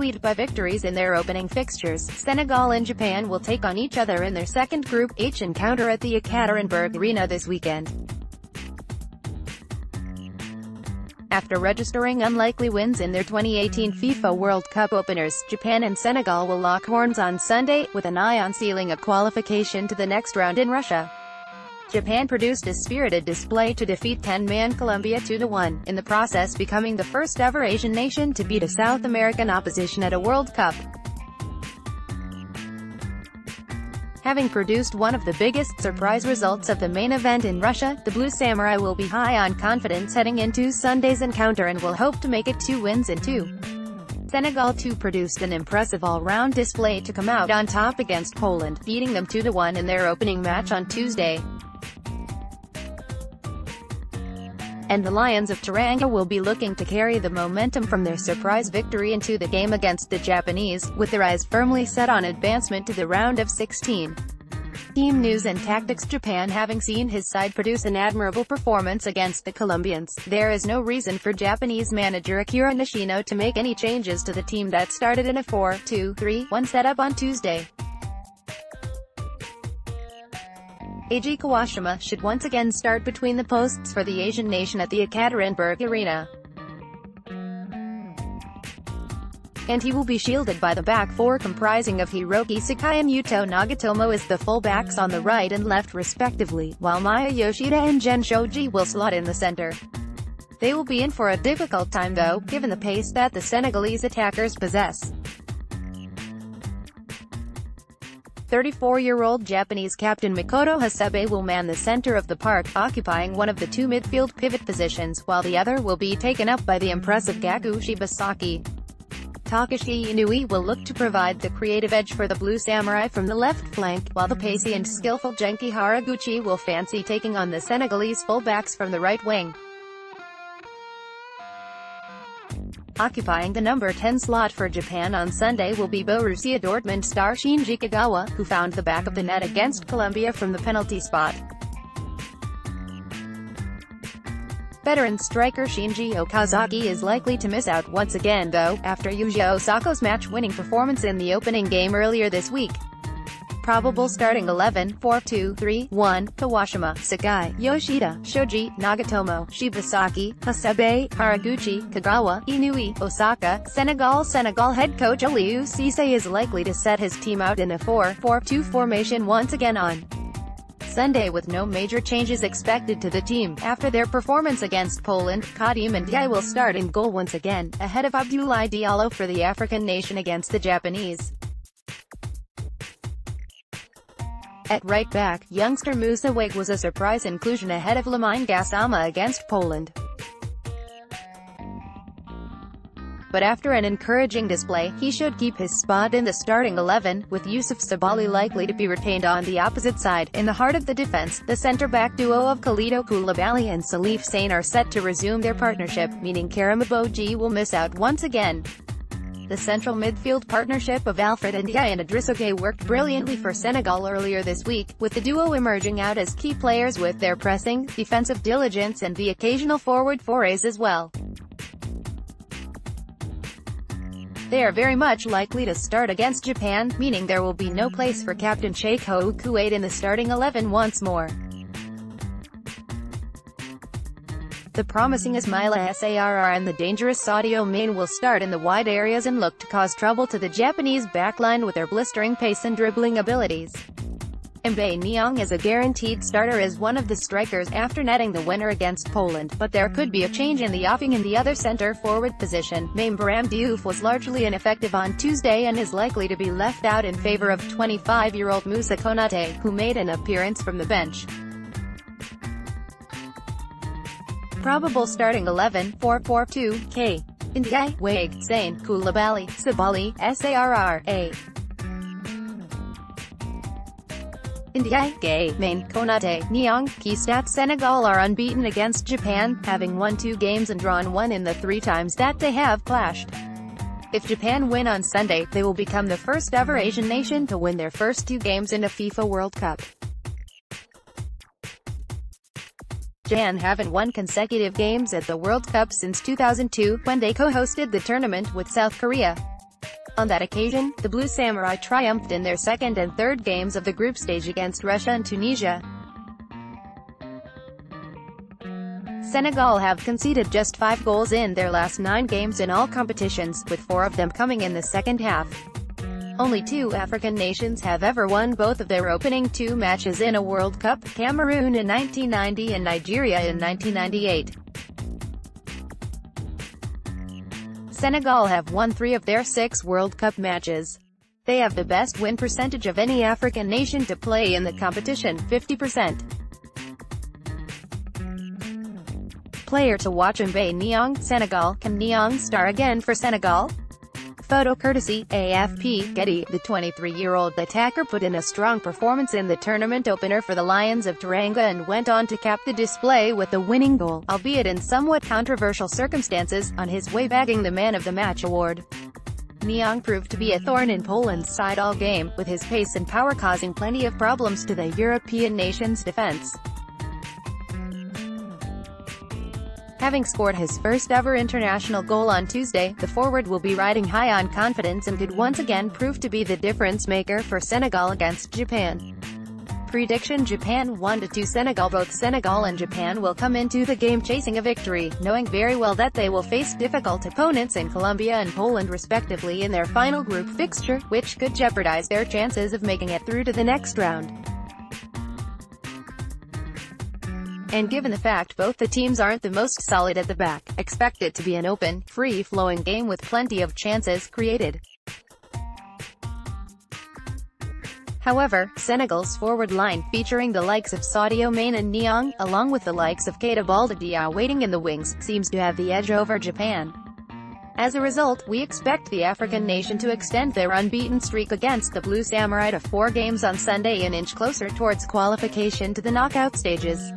buoyed by victories in their opening fixtures. Senegal and Japan will take on each other in their second Group H encounter at the Ekaterinburg Arena this weekend. After registering unlikely wins in their 2018 FIFA World Cup openers, Japan and Senegal will lock horns on Sunday, with an eye on sealing a qualification to the next round in Russia. Japan produced a spirited display to defeat 10-man Colombia 2-1, in the process becoming the first-ever Asian nation to beat a South American opposition at a World Cup. Having produced one of the biggest surprise results of the main event in Russia, the Blue Samurai will be high on confidence heading into Sunday's encounter and will hope to make it 2 wins in 2. Senegal too produced an impressive all-round display to come out on top against Poland, beating them 2-1 in their opening match on Tuesday. And the Lions of Teranga will be looking to carry the momentum from their surprise victory into the game against the Japanese, with their eyes firmly set on advancement to the round of 16. Team News and Tactics: Japan. Having seen his side produce an admirable performance against the Colombians, there is no reason for Japanese manager Akira Nishino to make any changes to the team that started in a 4-2-3-1 setup on Tuesday. Eiji Kawashima should once again start between the posts for the Asian nation at the Ekaterinburg Arena. And he will be shielded by the back four comprising of Hiroki Sakai and Yuto Nagatomo as the full-backs on the right and left respectively, while Maya Yoshida and Gen Shoji will slot in the center. They will be in for a difficult time though, given the pace that the Senegalese attackers possess. 34-year-old Japanese captain Makoto Hasebe will man the center of the park, occupying one of the 2 midfield pivot positions, while the other will be taken up by the impressive Gaku Shibasaki. Takashi Inui will look to provide the creative edge for the Blue Samurai from the left flank, while the pacey and skillful Genki Haraguchi will fancy taking on the Senegalese full-backs from the right wing. Occupying the number 10 slot for Japan on Sunday will be Borussia Dortmund star Shinji Kagawa, who found the back of the net against Colombia from the penalty spot. Veteran striker Shinji Okazaki is likely to miss out once again though, after Yuji Osaka's match-winning performance in the opening game earlier this week. Probable starting 11, 4-2-3-1, Kawashima, Sakai, Yoshida, Shoji, Nagatomo, Shibasaki, Hasebe, Haraguchi, Kagawa, Inui, Osaka. Senegal head coach Aliou Cisse is likely to set his team out in a 4-4-2 formation once again on Sunday, with no major changes expected to the team. After their performance against Poland, Kadim Ndiaye will start in goal once again, ahead of Abdoulaye Diallo for the African nation against the Japanese. At right back, youngster Musa Wade was a surprise inclusion ahead of Lamine Gassama against Poland. But after an encouraging display, he should keep his spot in the starting 11, with Youssouf Sabaly likely to be retained on the opposite side. In the heart of the defense, the centre-back duo of Kalidou Koulibaly and Salif Sane are set to resume their partnership, meaning Karim Aboudji will miss out once again. The central midfield partnership of Alfred Ndiaye and Idrissa Gueye worked brilliantly for Senegal earlier this week, with the duo emerging out as key players with their pressing, defensive diligence and the occasional forward forays as well. They are very much likely to start against Japan, meaning there will be no place for captain Cheikh Kouyaté in the starting 11 once more. The promising Ismaila Sarr and the dangerous Sadio Mane will start in the wide areas and look to cause trouble to the Japanese backline with their blistering pace and dribbling abilities. Mbaye Niang is a guaranteed starter as one of the strikers after netting the winner against Poland, but there could be a change in the offing in the other center-forward position. Mambaram Diouf was largely ineffective on Tuesday and is likely to be left out in favor of 25-year-old Moussa Konaté, who made an appearance from the bench. Probable starting 11, 4-4-2, K. Ndiaye, Wade, Sane, Koulibaly, Sabaly, Sarr, A. Ndiaye, Gueye, Mane, Konaté, Niang. Key stats: Senegal are unbeaten against Japan, having won 2 games and drawn 1 in the 3 times that they have clashed. If Japan win on Sunday, they will become the first ever Asian nation to win their first 2 games in a FIFA World Cup. Japan haven't won consecutive games at the World Cup since 2002, when they co-hosted the tournament with South Korea. On that occasion, the Blue Samurai triumphed in their second and third games of the group stage against Russia and Tunisia. Senegal have conceded just 5 goals in their last 9 games in all competitions, with 4 of them coming in the second half. Only 2 African nations have ever won both of their opening 2 matches in a World Cup, Cameroon in 1990 and Nigeria in 1998. Senegal have won 3 of their 6 World Cup matches. They have the best win percentage of any African nation to play in the competition, 50%. Player to watch: Mbaye Niang, Senegal. Can Niang star again for Senegal? Photo courtesy, AFP, Getty. The 23-year-old attacker put in a strong performance in the tournament opener for the Lions of Teranga and went on to cap the display with the winning goal, albeit in somewhat controversial circumstances, on his way bagging the Man of the Match award. Niang proved to be a thorn in Poland's side all game, with his pace and power causing plenty of problems to the European nation's defense. Having scored his first-ever international goal on Tuesday, the forward will be riding high on confidence and could once again prove to be the difference-maker for Senegal against Japan. Prediction: Japan 1-2 Senegal. Both Senegal and Japan will come into the game chasing a victory, knowing very well that they will face difficult opponents in Colombia and Poland respectively in their final group fixture, which could jeopardize their chances of making it through to the next round. And given the fact both the teams aren't the most solid at the back, expect it to be an open, free-flowing game with plenty of chances created. However, Senegal's forward line, featuring the likes of Sadio Mane and Niang, along with the likes of Keita Balde waiting in the wings, seems to have the edge over Japan. As a result, we expect the African nation to extend their unbeaten streak against the Blue Samurai to 4 games on Sunday and inch closer towards qualification to the knockout stages.